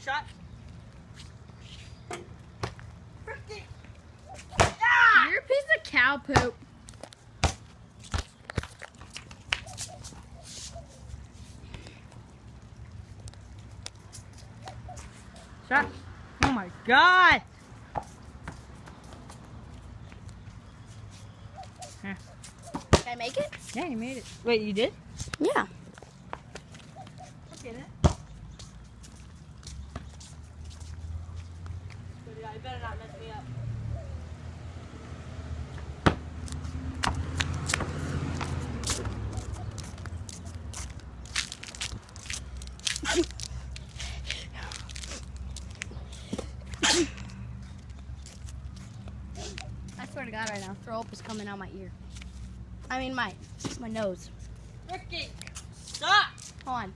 shot. You're a piece of cow poop. Shot. Oh my God. Here. Did I make it? Yeah, you made it. Wait, you did? Yeah. Look at it. You better not mess me up. I swear to God right now, throw up is coming out my ear. I mean my nose. Ricky, stop! Hold on.